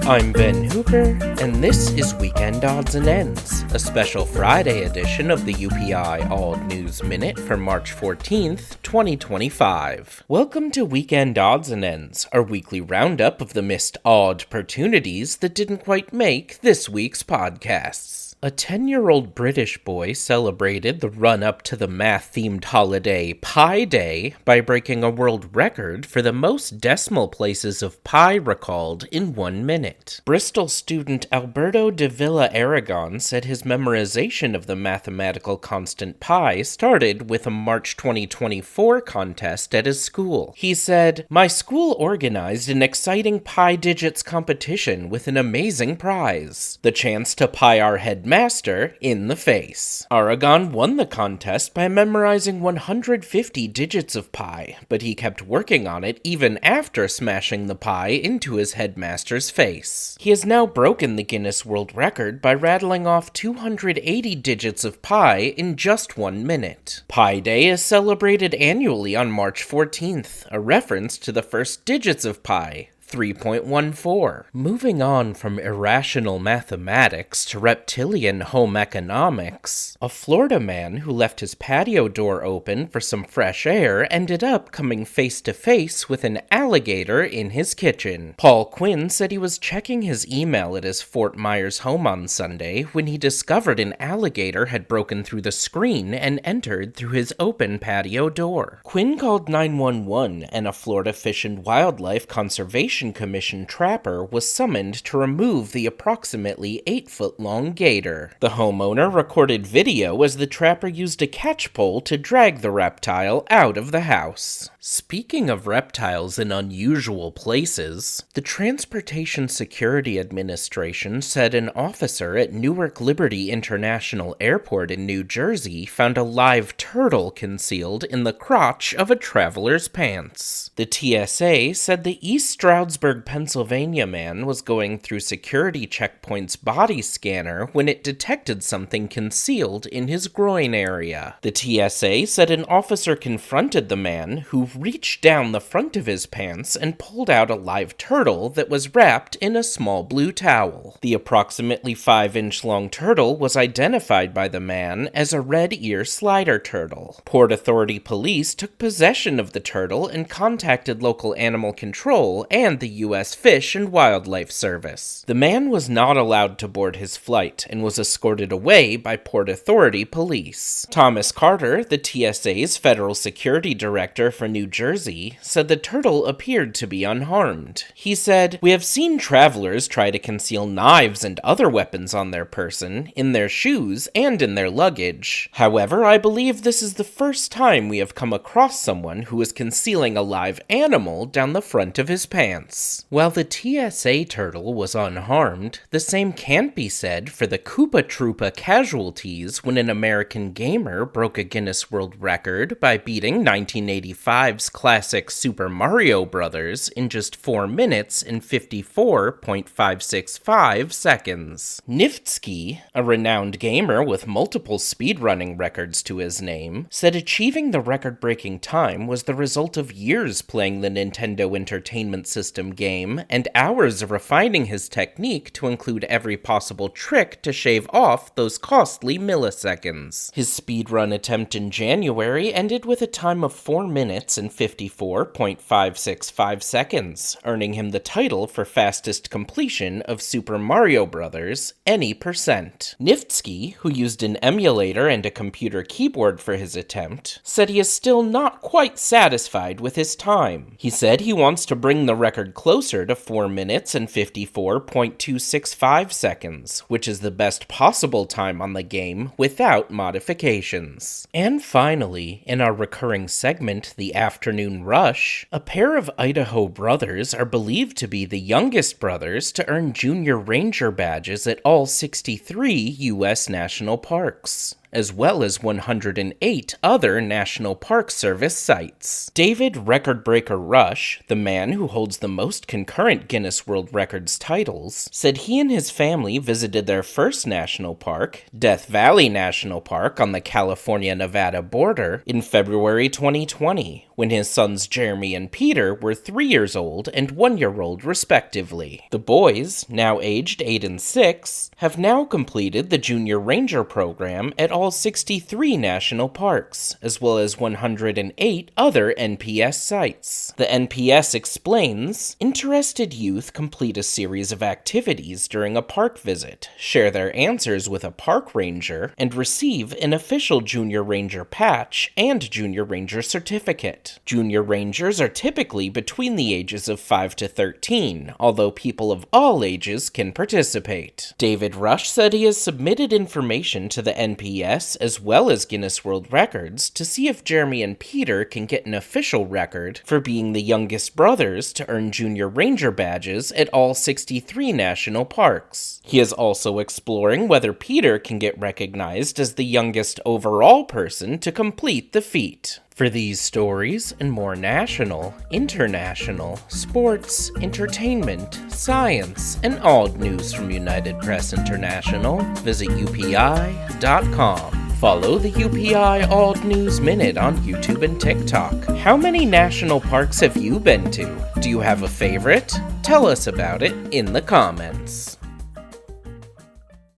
I'm Ben Hooper, and this is Weekend Odds and Ends, a special Friday edition of the UPI Odd News Minute for March 14th, 2025. Welcome to Weekend Odds and Ends, our weekly roundup of the missed odd-portunities that didn't quite make this week's podcasts. A 10-year-old British boy celebrated the run-up to the math-themed holiday Pi Day by breaking a world record for the most decimal places of pi recalled in 1 minute. Bristol student Alberto de Villa Aragon said his memorization of the mathematical constant pi started with a March 2024 contest at his school. He said, "My school organized an exciting pi digits competition with an amazing prize, the chance to pi our headmaster in the face." Aragon won the contest by memorizing 150 digits of pi, but he kept working on it even after smashing the pi into his headmaster's face. He has now broken the Guinness World Record by rattling off 280 digits of pi in just 1 minute. Pi Day is celebrated annually on March 14th, a reference to the first digits of pi, 3.14. Moving on from irrational mathematics to reptilian home economics, a Florida man who left his patio door open for some fresh air ended up coming face to face with an alligator in his kitchen. Paul Quinn said he was checking his email at his Fort Myers home on Sunday when he discovered an alligator had broken through the screen and entered through his open patio door. Quinn called 911 and a Florida Fish and Wildlife Conservation Commission trapper was summoned to remove the approximately 8-foot-long gator. The homeowner recorded video as the trapper used a catch pole to drag the reptile out of the house. Speaking of reptiles in unusual places, the Transportation Security Administration said an officer at Newark Liberty International Airport in New Jersey found a live turtle concealed in the crotch of a traveler's pants. The TSA said the East Stroudsburg, Pennsylvania man was going through security checkpoint's body scanner when it detected something concealed in his groin area. The TSA said an officer confronted the man, who reached down the front of his pants and pulled out a live turtle that was wrapped in a small blue towel. The approximately 5-inch long turtle was identified by the man as a red ear slider turtle. Port Authority police took possession of the turtle and contacted local animal control and the U.S. Fish and Wildlife Service. The man was not allowed to board his flight and was escorted away by Port Authority police. Thomas Carter, the TSA's federal security director for New Jersey, said the turtle appeared to be unharmed. He said, "We have seen travelers try to conceal knives and other weapons on their person, in their shoes, and in their luggage. However, I believe this is the first time we have come across someone who is concealing a live animal down the front of his pants." While the TSA turtle was unharmed, the same can't be said for the Koopa Troopa casualties when an American gamer broke a Guinness World Record by beating 1985's classic Super Mario Bros. In just 4 minutes and 54.565 seconds. Niftsky, a renowned gamer with multiple speedrunning records to his name, said achieving the record-breaking time was the result of years playing the Nintendo Entertainment System game and hours of refining his technique to include every possible trick to shave off those costly milliseconds. His speedrun attempt in January ended with a time of 4 minutes and 54.565 seconds, earning him the title for fastest completion of Super Mario Bros. Any percent. Niftsky, who used an emulator and a computer keyboard for his attempt, said he is still not quite satisfied with his time. He said he wants to bring the record closer to 4 minutes and 54.265 seconds, which is the best possible time on the game without modifications. And finally, in our recurring segment, The Afternoon Rush, a pair of Idaho brothers are believed to be the youngest brothers to earn junior ranger badges at all 63 U.S. national parks. as well as 108 other National Park Service sites. David Record Breaker Rush, the man who holds the most concurrent Guinness World Records titles, said he and his family visited their first national park, Death Valley National Park on the California-Nevada border, in February 2020, when his sons Jeremy and Peter were 3 years old and 1 year old respectively. The boys, now aged 8 and 6, have now completed the Junior Ranger program at all 63 national parks, as well as 108 other NPS sites. The NPS explains, interested youth complete a series of activities during a park visit, share their answers with a park ranger, and receive an official Junior Ranger patch and Junior Ranger certificate. Junior Rangers are typically between the ages of 5 to 13, although people of all ages can participate. David Rush said he has submitted information to the NPS as well as Guinness World Records to see if Jeremy and Peter can get an official record for being the youngest brothers to earn Junior Ranger badges at all 63 national parks. He is also exploring whether Peter can get recognized as the youngest overall person to complete the feat. For these stories and more national, international, sports, entertainment, science, and odd news from United Press International, visit UPI.com. Follow the UPI Odd News Minute on YouTube and TikTok. How many national parks have you been to? Do you have a favorite? Tell us about it in the comments.